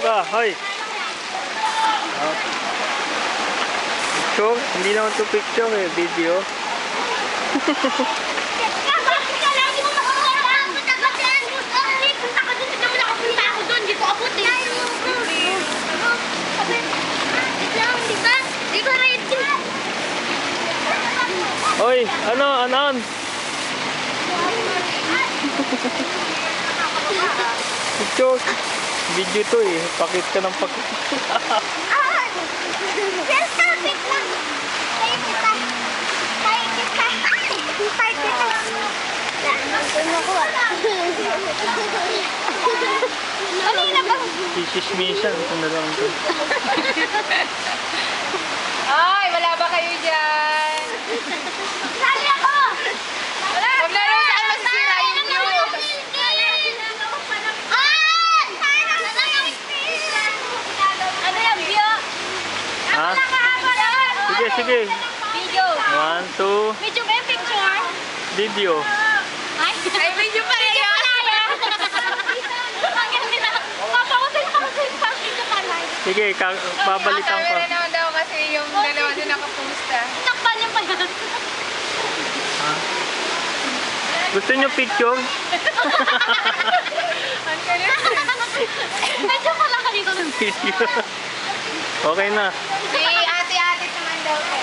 ka, hoy. Picture? Hindi naman to picture eh, video. Hoy, ano, anon? Picture. Video to eh. Pakit ka ng pakit. Sismisan. Ito na lang ito. Ay, wala ba kayo dyan? Sali ako! Maglaro saan masisira yung view. Ano yung view? Ha? Sige, sige. Video. 1, 2, Video ba yung picture? video. Ay, video pa rin yun. Papausin ako sa video pala. Sige, babalikan ko. Camera naman daw kasi yung dalawa din nakaposta. Takpan niyo pa yan. Ha? Gusto nyo picture? Ang galing. Medyo ko lang kanito ng Video. Okay na. Si ate-ate naman daw.